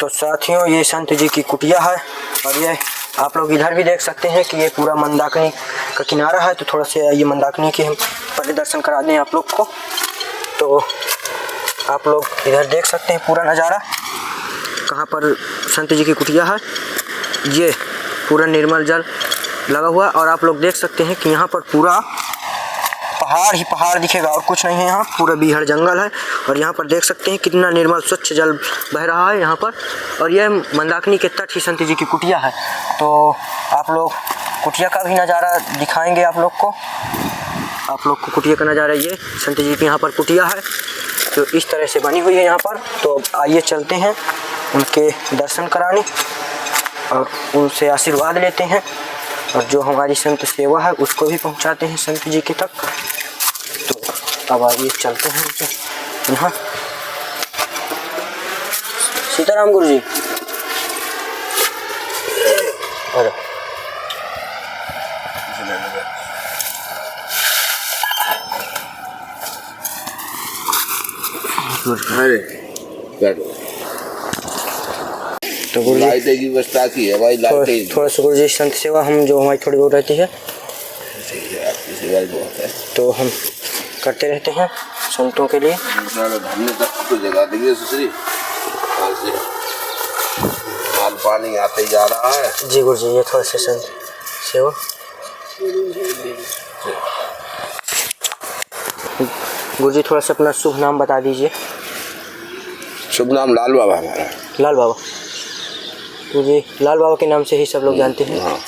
तो साथियों ये संत जी की कुटिया है और ये आप लोग इधर भी देख सकते हैं कि ये पूरा मंदाकिनी का किनारा है। तो थोड़ा सा ये मंदाकिनी के हम पहले दर्शन करा दें आप लोग को। तो आप लोग इधर देख सकते हैं पूरा नज़ारा, कहाँ पर संत जी की कुटिया है। ये पूरा निर्मल जल लगा हुआ और आप लोग देख सकते हैं कि यहाँ पर पूरा पहाड़ ही पहाड़ दिखेगा और कुछ नहीं है। यहाँ पूरा बीहड़ जंगल है और यहाँ पर देख सकते हैं कितना निर्मल स्वच्छ जल बह रहा है यहाँ पर। और यह मंदाकिनी के तट ही संत जी की कुटिया है। तो आप लोग कुटिया का भी नज़ारा दिखाएंगे आप लोग को। कुटिया का नज़ारा ये संत जी की यहाँ पर कुटिया है जो इस तरह से बनी हुई है यहाँ पर। तो आइए चलते हैं उनके दर्शन कराने और उनसे आशीर्वाद लेते हैं और जो हमारी संत सेवा है उसको भी पहुंचाते हैं संत जी के तक। तो अब आइए चलते हैं उनसे यहाँ। सीताराम गुरु जी। अरे तो गुरु जी लाइटें की व्यवस्था की है भाई। लाइटें थोड़ा सा गुरु जी संत सेवा हम जो हमारी थोड़ी बहुत रहती है तो हम करते रहते हैं संतों के लिए। हमने तक तो जगह दी सुसरी माल पानी आते ही जा रहा है। जी गुरु जी ये थोड़ा सा संत सेवा। गुरु जी थोड़ा सा अपना शुभ नाम बता दीजिए। शुभ नाम लाल बाबा हमारा। लाल बाबा। गुरु जी लाल बाबा के नाम से ही सब लोग जानते हैं। हाँ।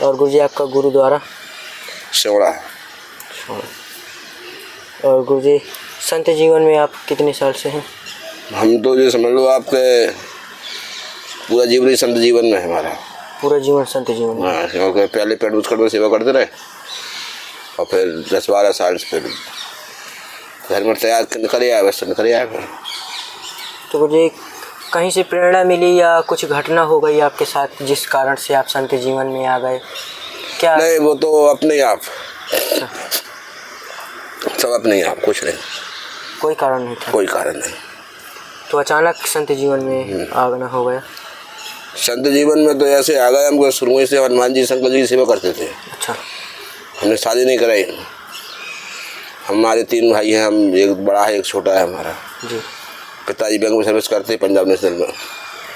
और गुरु जी आपका गुरुद्वारा सेवड़ा है। और गुरु जी संत जीवन में आप कितने साल से हैं? हम तो ये समझ लो आपके पूरा जीवन ही संत जीवन में है हमारा। पूरा जीवन संत जीवन में। हाँ, क्योंकि पहले पेट उचकड़ में सेवा करते रहे और फिर 10-12 साल से फिर घर में तैयार निकल आया, बस निकल आया फिर। तो गुरु जी कहीं से प्रेरणा मिली या कुछ घटना हो गई आपके साथ जिस कारण से आप संत जीवन में आ गए क्या? नहीं, वो तो अपने आप सब अपने आप, कुछ नहीं, कोई कारण नहीं था। कोई कारण नहीं। तो अचानक संत जीवन में आना हो गया। संत जीवन में तो ऐसे आ गए, हमको शुरू से हनुमान जी शंकर जी की सेवा करते थे। अच्छा। हमने शादी नहीं कराई। हमारे 3 भाई हैं, हम एक बड़ा है एक छोटा है हमारा। जी। पिताजी बैंक में सर्विस करते पंजाब नेशनल में।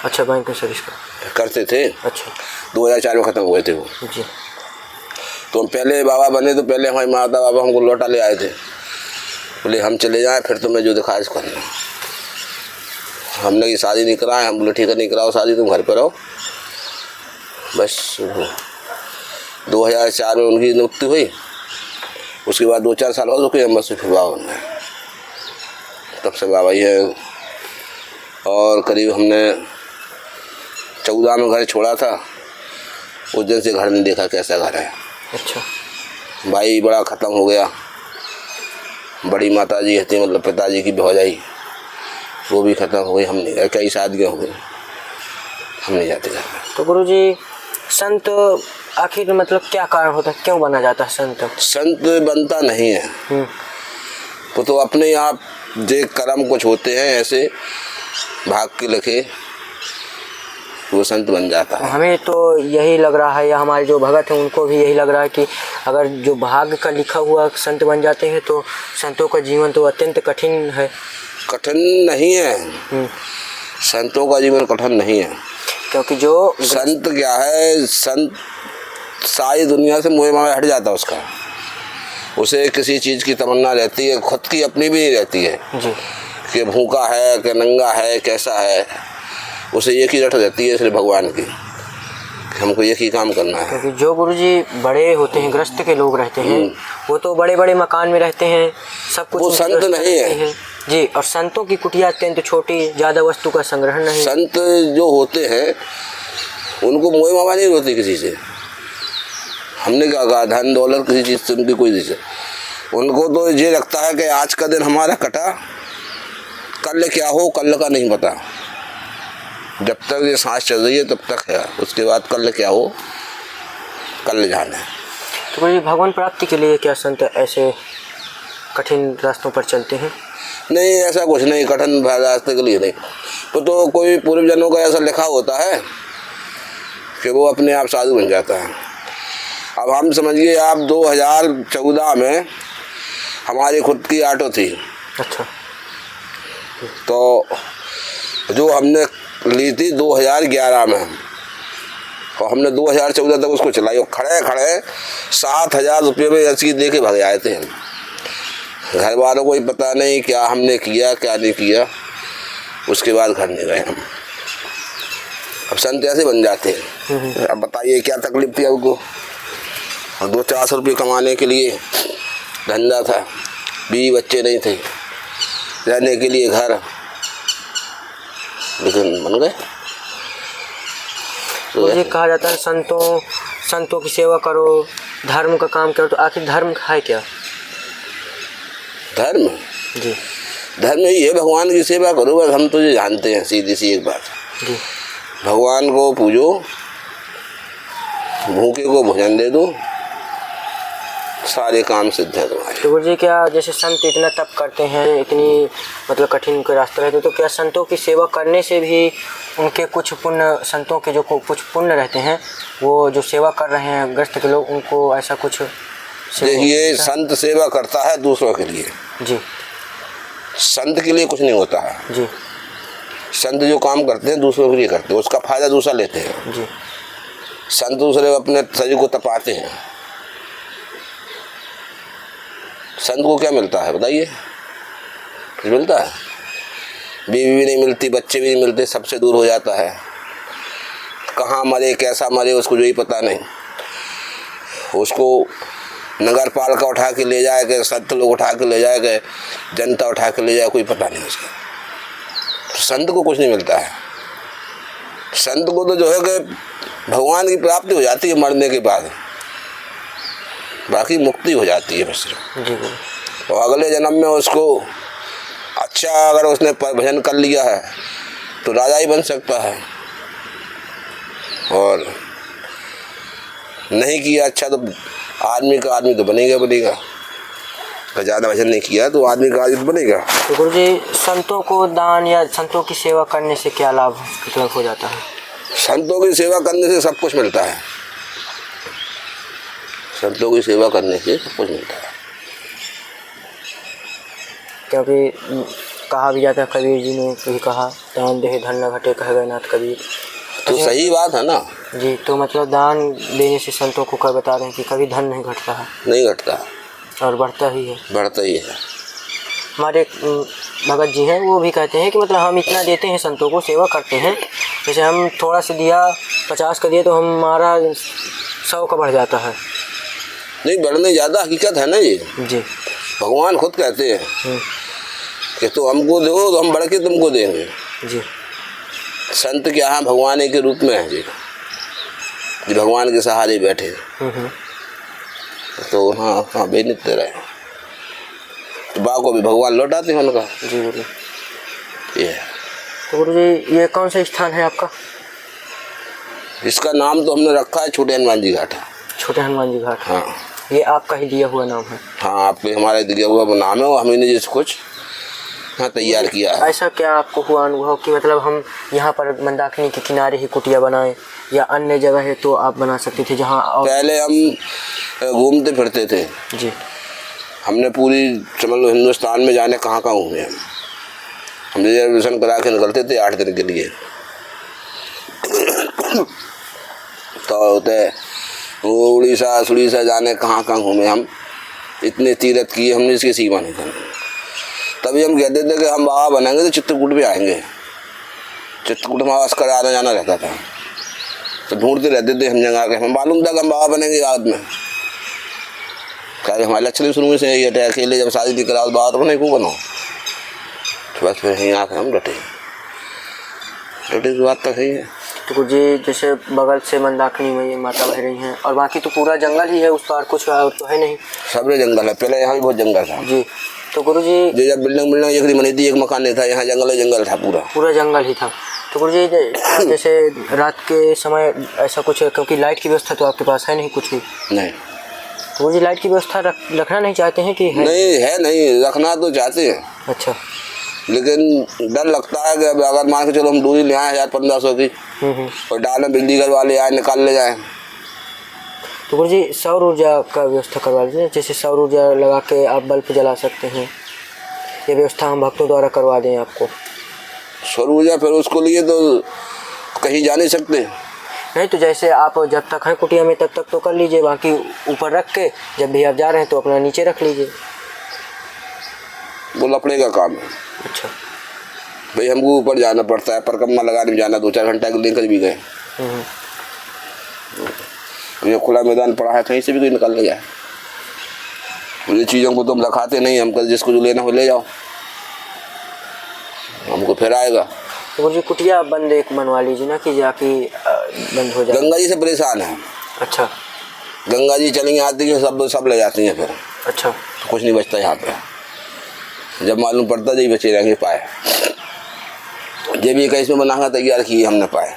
अच्छा, बैंक में सर्विस करते थे। अच्छा। 2004 में ख़त्म हुए थे वो। जी। तो हम पहले बाबा बने तो पहले हमारे माता बाबा हमको लौटा ले आए थे, बोले हम चले जाएं फिर तुम्हें जो दिखा इस करना। हमने की शादी नहीं कराए, हम बोले ठीक है नहीं कराओ शादी, तुम घर पर रहो बस। 2004 में उनकी नियुक्ति हुई, उसके बाद 2-4 साल हो चुके हम बस फिर बाबा बन गए। तब से बाबा ही है। और करीब हमने 14 में घर छोड़ा था, उस दिन से घर नहीं देखा कैसा घर है। अच्छा। भाई बड़ा ख़त्म हो गया, बड़ी माता जी थी मतलब पिताजी की भौजाई, वो भी ख़त्म हो गई। हम नहीं गए, कई शादियाँ हो गई, हम नहीं जाते घर में। तो गुरुजी संत आखिर मतलब क्या कारण होता है, क्यों बना जाता है संत? संत बनता नहीं है, वो तो अपने आप जो कर्म कुछ होते हैं ऐसे भाग के लिखे वो संत बन जाता है। हमें तो यही लग रहा है या हमारे जो भगत हैं उनको भी यही लग रहा है कि अगर जो भाग्य का लिखा हुआ संत बन जाते हैं तो संतों का जीवन तो अत्यंत कठिन है। कठिन नहीं है, संतों का जीवन कठिन नहीं है। क्योंकि जो संत क्या है, संत सारी दुनिया से मोह माया हट जाता है उसका। उसे किसी चीज़ की तमन्ना रहती है, खुद की अपनी भी नहीं रहती है जी, कि भूखा है कि नंगा है कैसा है, उसे एक ही रट रहती है इसलिए भगवान की, हमको एक ही काम करना है। क्योंकि जो गुरुजी बड़े होते हैं, ग्रस्त के लोग रहते हैं, वो तो बड़े बड़े मकान में रहते हैं, सब कुछ, वो संत नहीं है जी। और संतों की कुटिया अत्यंत छोटी, ज़्यादा वस्तु का संग्रहण नहीं। संत जो होते हैं उनको मोह माया नहीं होती किसी से। हमने क्या कहा, धन दौलत किसी चीज़ से उनकी कोई चीज़ है। उनको तो ये लगता है कि आज का दिन हमारा कटा, कल क्या हो कल का नहीं पता। जब तक ये सांस चल रही है तब तक है, उसके बाद कल क्या हो कल जाना है। तो ये भगवान प्राप्ति के लिए क्या संत ऐसे कठिन रास्तों पर चलते हैं? नहीं, ऐसा कुछ नहीं, कठिन रास्ते के लिए नहीं। वो तो कोई पूर्वजनों का ऐसा लिखा होता है कि वो अपने आप साधु बन जाता है। अब हम समझिए आप 2014 में हमारी खुद की ऑटो थी। अच्छा। तो जो हमने ली थी 2011 में, और हमने 2014 तक उसको चलाई, और खड़े खड़े 7,000 रुपये में ऐसी दे के भाग आए थे हम। घर वालों को ही पता नहीं क्या हमने किया क्या नहीं किया। उसके बाद घर नहीं गए हम। अब संत ऐसे बन जाते हैं। अब बताइए क्या तकलीफ थी आपको। और 200-400 रुपये कमाने के लिए धंधा था, बीवी बच्चे नहीं थे, रहने के लिए घर, लेकिन बन गए। तो ये कहा जाता है संतों की सेवा करो, धर्म का काम करो। तो आखिर धर्म है क्या? धर्म जी, धर्म यही है, भगवान की सेवा करो। बस हम तो ये जानते हैं सीधी सी एक बात, जी। भगवान को पूजो, भूखे को भोजन दे दो, सारे काम सिद्ध है तुम्हारे। तो गुरुजी क्या जैसे संत इतना तप करते हैं, इतनी मतलब कठिन के रास्ते रहते, तो क्या संतों की सेवा करने से भी उनके कुछ पुण्य, संतों के जो कुछ पुण्य रहते हैं, वो जो सेवा कर रहे हैं ग्रस्त के लोग, उनको ऐसा कुछ? देखिए, संत सेवा करता है दूसरों के लिए जी, संत के लिए कुछ नहीं होता है जी। संत जो काम करते हैं दूसरों के लिए करते हैं, उसका फायदा दूसरा लेते हैं जी। संत दूसरे अपने शरीर को तपाते हैं। संत को क्या मिलता है बताइए? कुछ मिलता है? बीवी भी नहीं मिलती, बच्चे भी नहीं मिलते, सबसे दूर हो जाता है। कहाँ मरे कैसा मरे उसको जो ही पता नहीं। उसको नगर पालिका उठा के ले जाए गए, संत लोग उठा के ले जाए गए, जनता उठा के ले जाए, कोई पता नहीं उसका। तो संत को कुछ नहीं मिलता है। संत को तो जो है कि भगवान की प्राप्ति हो जाती है मरने के बाद, बाकी मुक्ति हो जाती है बस। तो अगले जन्म में उसको अच्छा, अगर उसने भजन कर लिया है तो राजा ही बन सकता है, और नहीं किया अच्छा तो आदमी तो बनेगा। तो ज़्यादा भजन नहीं किया तो आदमी का आदमी बनेगा। तो गुरुजी संतों को दान या संतों की सेवा करने से क्या लाभ मतलब हो जाता है? संतों की सेवा करने से सब कुछ मिलता है। संतों की सेवा करने से सब कुछ मिलता है। क्योंकि कहा भी जाता है, कबीर जी ने भी कहा, दान देह धन न घटे कह गए नाथ कबीर। तो सही बात है ना जी। तो मतलब दान देने से संतों को क्या बता रहे हैं कि कभी धन नहीं घटता है, नहीं घटता और बढ़ता ही है, बढ़ता ही है। हमारे भगत जी हैं, वो भी कहते हैं कि मतलब हम इतना देते हैं, संतों को सेवा करते हैं, जैसे हम थोड़ा सा दिया 50 का दिए तो हमारा 100 का बढ़ जाता है। नहीं बढ़ने ज़्यादा हकीकत है ना ये। जी। भगवान खुद कहते हैं कि तो हमको दो तो हम बढ़ के तुमको देंगे। जी। संत के यहाँ भगवान एक के रूप में है जी, जो भगवान के सहारे बैठे। तो हाँ बेनित्य रहे तो बा को भी भगवान लौटाते हैं उनका। जी गुरु। ये तो गुरु जी ये कौन सा स्थान है आपका? इसका नाम तो हमने रखा है छोटे हनुमान जी घाट। छोटे हनुमान जी घाट। हाँ, ये आपका ही दिया हुआ नाम है? हाँ, आपके हमारे दिया हुआ नाम है, वो हमने जिस कुछ हाँ तैयार किया है। ऐसा क्या आपको हुआ अनुभव कि मतलब हम यहाँ पर मंदाकिनी के किनारे ही कुटिया बनाएं, या अन्य जगह है तो आप बना सकते थे जहाँ? और पहले हम घूमते फिरते थे जी। हमने पूरी समझ लो हिंदुस्तान में जाने कहाँ घूमे हम रिजर्वेशन करा के निकलते थे 8 दिन के लिए। तो होते वो उड़ीसा जाने कहाँ घूमे हम, इतने तीर्थ किए हमने, इसकी सीमा नहीं करनी। तभी हम कहते थे कि हम बाबा बनेंगे तो चित्रकूट भी आएंगे। चित्रकूट में आवास कर आना जाना रहता था, तो ढूंढते रहते थे हम जगह के। हमें मालूम था कि हम बाबा बनेंगे बाद में, क्या हमारे लक्ष्य शुरू से यही हटे, अकेले जब शादी नहीं करा बाबा तो बने क्यों बनो। तो बस फिर यहीं आकर हम डटे की बात तो सही है। तो जी जैसे बगल से मंदाकिनी में ये माता बह रही हैं, और बाकी तो पूरा जंगल ही है, उस पार कुछ और तो है नहीं? सब जंगल है, पहले यहाँ भी बहुत जंगल था जी। तो गुरुजी जब बिल्डिंग एक बनी थी, एक मकान नहीं था, यहाँ जंगल था, पूरा जंगल ही था। तो गुरुजी जैसे रात के समय ऐसा कुछ, क्योंकि लाइट की व्यवस्था तो आपके पास है नहीं कुछ भी? नहीं। तो गुरुजी लाइट की व्यवस्था रखना नहीं चाहते हैं कि है? नहीं है, नहीं रखना तो चाहते हैं। अच्छा। लेकिन डर लगता है कि अब अगर मान के चलो हम दूरी ले आए 1000-1500 की और डालें बिजली घर वाले आए निकाल ले जाए। तो गुरुजी सौर ऊर्जा का व्यवस्था करवा दीजिए, जैसे सौर ऊर्जा लगा के आप बल्ब जला सकते हैं, ये व्यवस्था हम भक्तों द्वारा करवा दें आपको। सौर ऊर्जा फिर उसको लिए तो कहीं जा नहीं सकते। नहीं तो जैसे आप जब तक हैं कुटिया में तब तक तो कर लीजिए, बाकी ऊपर रख के जब भी आप जा रहे हैं तो अपना नीचे रख लीजिए। वो लफड़े का काम है। अच्छा भाई हमको ऊपर जाना पड़ता है, परिक्रमा लगाने में जाना 2-4 घंटा के लेकर भी गए। ये खुला मैदान पड़ा है, कहीं से भी कोई निकल ले जाए। ये चीज़ों को तो हम रखाते नहीं, हम कल जिसको जो लेना हो ले जाओ, हमको फिर आएगा। तो गुरुजी कुटिया बंद एक बनवा लीजिए ना कि जाके बंद हो जाए। गंगा जी से परेशान है। अच्छा गंगा जी चलेंगे आती है, सब ले जाती हैं फिर। अच्छा तो कुछ नहीं बचता यहाँ पे। जब मालूम पड़ता जब बचे रहेंगे पाए। जब ये कहीं में बनाना तैयार किए हमने पाए,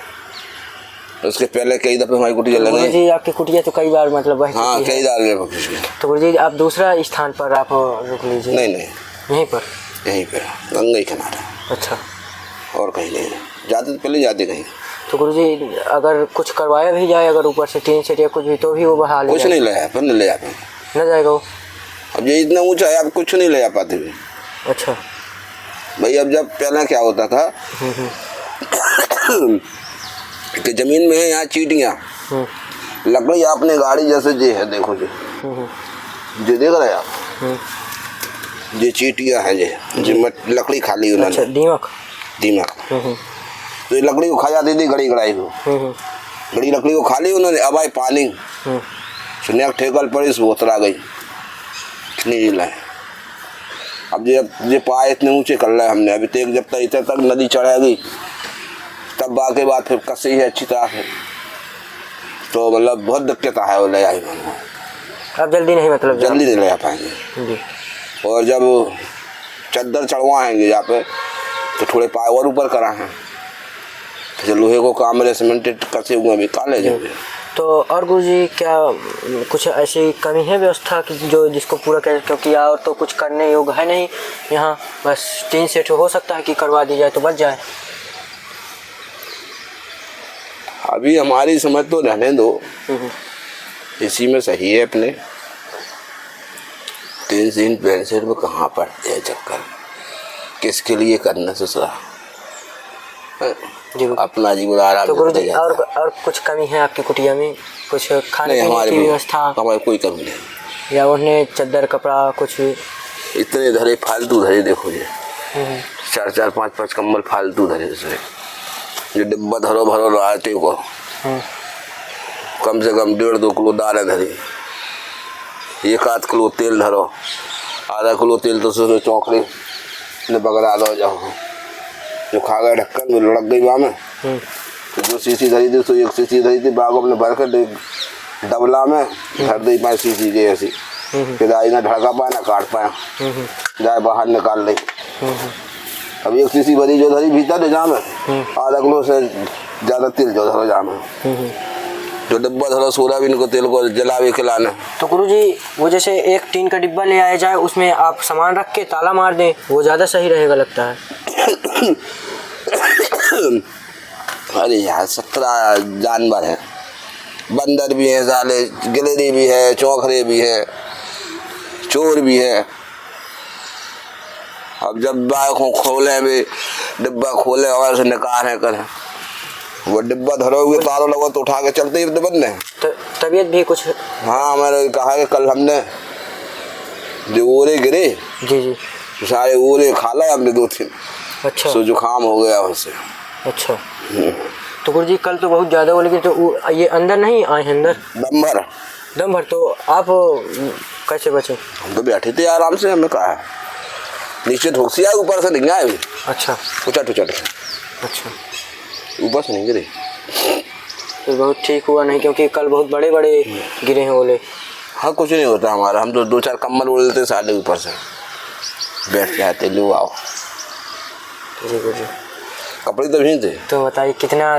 उसके पहले कई दफ़े हमारी कुटिया लगे। गुरुजी आपकी कुटिया तो कई बार मतलब वही। हाँ कई डाल। तो गुरुजी आप दूसरा स्थान पर आप रुक लीजिए। नहीं यहीं पर गंगा ही किनारे। अच्छा और कहीं नहीं जाते, तो पहले जाते कहीं। तो गुरुजी अगर कुछ करवाया भी जाए, अगर ऊपर से टीन सेट या कुछ भी, तो भी वो बहा ले कुछ नहीं ले फिर नहीं ले जा पाए। न जाएगा वो। अब ये इतना ऊंचा है, आप कुछ नहीं ले जा पाते भी। अच्छा भाई अब जब पहले क्या होता था कि जमीन में है यहाँ चीटियाँ, लकड़ी आपने गाड़ी जैसे जे है, देखो जी जो देख रहे हैं आप, ये चीटियाँ हैं जी लकड़ी खा ली उन्होंने। अच्छा दीमक तो ये लकड़ी को खा जाती थी, गड़ी गड़ाई को। गड़ी लकड़ी को खा ली उन्होंने। अब आई पानी सुनिया ठेकल पड़ी, वो उतरा गई कितनी लाए। अब ये पाए इतने ऊंचे कर रहे हमने, अभी तक जब तक इतना तक नदी चढ़ेगी तब बाकी बात फिर कसी है अच्छी तरह से, तो मतलब बहुत दिक्कत है। वो ले आई अब जल्दी नहीं, मतलब जल्दी नहीं ले आ पाएंगे। और जब चद्दर चढ़वाएंगे यहाँ पे तो थोड़े पाए और ऊपर करा है, तो लोहे को कामरे सीमेंटेड कसे हुए भी काले जाएंगे। तो और गुरुजी क्या कुछ ऐसी कमी है व्यवस्था की जो जिसको पूरा कर, क्योंकि और तो कुछ करने योग्य है नहीं यहाँ, बस टीन सेट हो सकता है कि करवा दी जाए तो बच जाए। अभी हमारी समझ तो रहने दो, इसी में सही है। अपने टीन सीन पेन सेट में कहाँ पड़ते हैं चक्कर, किसके लिए करना ससुरा, अपना जीवन आराम। तो गुरुजी और कुछ कमी है आपकी कुटिया में, कुछ खाने पीने की व्यवस्था? हमारी कोई कमी नहीं। या उन्हें चद्दर कपड़ा कुछ? इतने धरे फालतू धरे, देखो जी 4-4 5-5 कम्बल फालतू धरे। जो डिब्बा धरो भरो आटे को, कम से कम 1.5-2 किलो दालें धरी, 1-8 किलो तेल धरो, आधा किलो तेल तो उसमें चौकड़ी ने बगड़ा दो। जाओ जो खा गए ढक्कन में लड़क गई वहाँ में, तो जो शीशी धरी थी, तो 1 शीशी धरी थी, बागों में भर कर डबला में धर दी 5 शीशी के ऐसी, फिर आई ना ढड़का पाया ना काट पाया, जाए बाहर निकाल ली। अब 1 शीशी भरी जो धरी भीतर जाम है, आधा किलो से ज़्यादा तेल जो धरो जाम है, जो डिब्बा धरो सोयाबीन को तेल को जला भी खिलाना। तो गुरुजी वो जैसे एक टीन का डिब्बा ले आया जाए, उसमें आप सामान रख के ताला मार दें, वो ज़्यादा सही रहेगा लगता है। अरे यार 17 जानवर हैं, बंदर भी हैं साले, गिलहरी भी है, चौखरे भी है, चोर भी है। अब जब बाइक खोले भी, डिब्बा खोले और से निकाल करें, वो डिब्बा धरोगे तारो लगो तो उठा के चलते ही तो बंद है। तबीयत भी कुछ? हाँ मैंने कहा कि कल हमने जो ओरे गिरे जी सारे ओरे खा लाए हमने 2-3। अच्छा सो जुकाम हो गया उससे। अच्छा तो गुरुजी कल तो बहुत ज़्यादा हो, लेकिन तो ये अंदर नहीं आए हैं? अंदर दम भर तो आप कैसे बचे? हम तो बैठे थे आराम से, हमने कहा नीचे धोसी आए, ऊपर से नहीं आए। अच्छा उचट अच्छा ऊपर से नहीं गिरे। तो बहुत ठीक हुआ नहीं, क्योंकि कल बहुत बड़े बड़े गिरे हैं ओले। हाँ कुछ नहीं होता हमारा, हम तो 2-4 कम्बल ओढ़ लेते साले ऊपर से, बैठ के आते लो आओ। जी गुरुजी कपड़े तो नहीं थे। तो बताइए कितना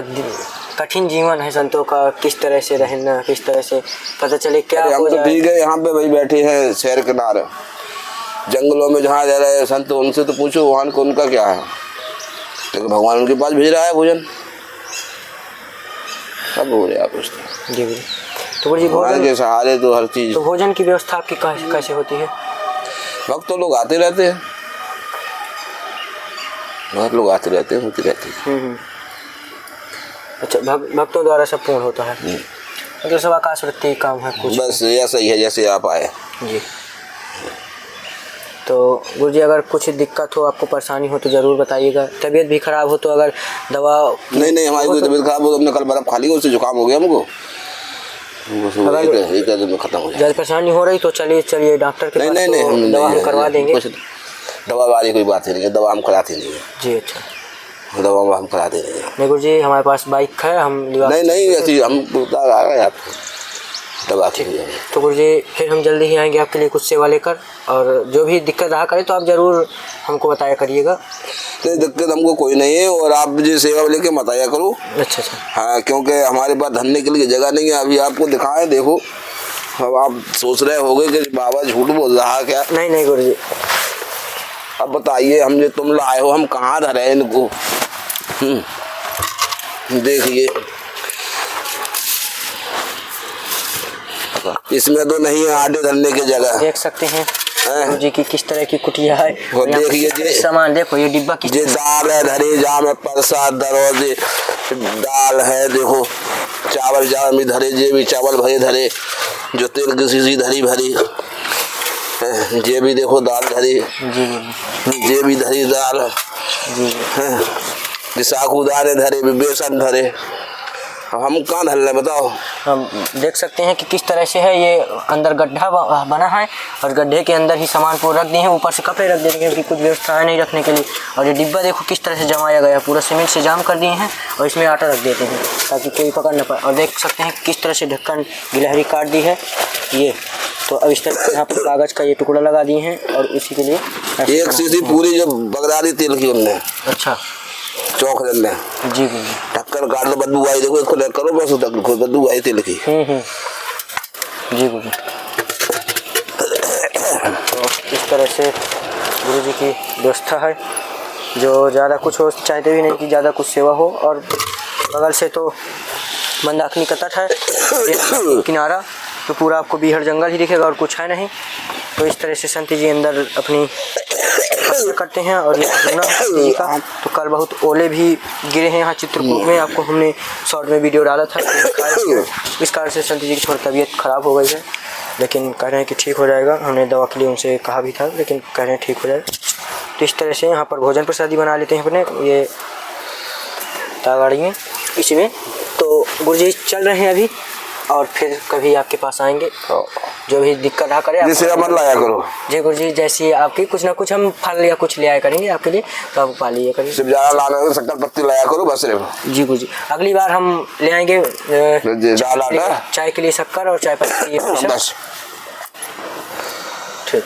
कठिन जीवन है संतों का, किस तरह से रहना, किस तरह से पता चले क्या हो हम जाए। तो ठीक है, यहाँ पे भाई बैठे हैं शहर किनारे, जंगलों में जहाँ रह रहे संत उनसे तो पूछो वहाँ को उनका क्या है, लेकिन भगवान उनके पास भेज रहा है भोजन। सब हो रहा है कुछ जी गुरु। तो गुरु जी भगवान भोजन के सहारे तो हर चीज। तो भोजन की व्यवस्था आपकी कैसे होती है? भक्त तो लोग आते रहते हैं, बहुत लोग आते रहते हैं, होते रहते हैं। अच्छा, भक्तों द्वारा सब पूर्ण होता है, मतलब सब आकाश वृत्ति काम है कुछ? बस ऐसा ही है जैसे आप आए जी। तो गुरु जी अगर कुछ दिक्कत हो, आपको परेशानी हो तो ज़रूर बताइएगा। तबीयत भी खराब हो तो अगर दवा नहीं हमारी कोई तबीयत खराब हो तो हमने कल बर्फ खा ली, उससे जुकाम हो गया हमको, एक दिन में खत्म हो जाए। ज़्यादा परेशानी हो रही तो चलिए डॉक्टर के पास, नहीं दवा हम करवा देंगे। दवा वाली कोई बात ही नहीं है, दवा हम कराते नहीं है जी। अच्छा, दवा हम कराते नहीं है। नहीं गुरु जी हमारे पास बाइक है, हम नहीं ऐसी हम आ गए आपको दवा ठीक है। तो गुरु जी फिर हम जल्दी ही आएंगे आपके लिए कुछ सेवा लेकर, और जो भी दिक्कत रहा करे तो आप ज़रूर हमको बताया करिएगा। नहीं दिक्कत हमको कोई नहीं है, और आप मुझे सेवा लेके मत आया करो। अच्छा। हाँ, क्योंकि हमारे पास धरने के लिए जगह नहीं है। अभी आपको दिखाएं, देखो अब आप सोच रहे होगे कि बाबा झूठ बोल रहा है क्या। नहीं गुरु जी। अब बताइए, हम जो तुम लाए हो हम कहाँ धरे इनको। देखिए इसमें तो नहीं है आटे धरने की जगह। देख सकते हैं गुरु जी की किस तरह की कुटिया है। देखिए सामान देखो, ये डिब्बा की दाल है धरे जाम है, प्रसाद दरोजे दाल है, देखो चावल भी धरे, जे भी चावल भरे धरे, जो तेल की शीशी धरी भरी, जे भी देखो दाल धरी, जे भी धरी दाल, साकूदाने धरे, बेसन धरे। हम कहाँ धर रहे बताओ। हम देख सकते हैं कि किस तरह से है, ये अंदर गड्ढा बना है और गड्ढे के अंदर ही सामान को रख दिए हैं, ऊपर से कपड़े रख देंगे क्योंकि कुछ व्यवस्था है नहीं रखने के लिए। और ये डिब्बा देखो किस तरह से जमाया गया है, पूरा सीमेंट से जाम कर दिए हैं और इसमें आटा रख देते हैं ताकि कोई पकड़ न पाए। और देख सकते हैं किस तरह से ढक्कन गिलहरी काट दी है ये। तो अब इस तरह यहाँ पर कागज का ये टुकड़ा लगा दिए हैं और इसी के लिए एक शीशी पूरी जो बगदादी तेल की हमने। अच्छा, चौक रखना जी ढक्कन काट लो, बदबू आई देखो इसको करो बस, बदबू आई तेल की। जी गुरु। तो इस तरह से गुरु जी की व्यवस्था है, जो ज़्यादा कुछ हो चाहते भी नहीं कि ज़्यादा कुछ सेवा हो। और बगल से तो मंदाकिनी का तट है किनारा, तो पूरा आपको बीहड़ जंगल ही दिखेगा और कुछ है नहीं। तो इस तरह से संत जी अंदर अपनी करते हैं। और ये जी का तो कल बहुत ओले भी गिरे हैं यहाँ चित्रकूट में, आपको हमने शॉर्ट में वीडियो डाला था। इस कारण से संत जी की थोड़ी तबीयत खराब हो गई है, लेकिन कह रहे हैं कि ठीक हो जाएगा। हमने दवा के लिए उनसे कहा भी था, लेकिन कह रहे हैं ठीक हो जाएगा। तो इस तरह से यहाँ पर भोजन प्रसादी बना लेते हैं अपने ये तागाड़ी में, इसमें। तो गुरु जी चल रहे हैं अभी, और फिर कभी आपके पास आएंगे, जो भी दिक्कत रहा करे जिसे मत लाया करो। जी गुरु जी, जैसी आपकी कुछ ना कुछ हम फल या कुछ ले आया करेंगे आपके लिए, तो आप पा लिया करिए। सिर्फ ज़्यादा लाना है शक्कर पत्ती लाया करो बस रे। जी गुरु जी, अगली बार हम ले आएंगे दाल आटा, चाय के लिए शक्कर और चाय पत्ती बस। ठीक।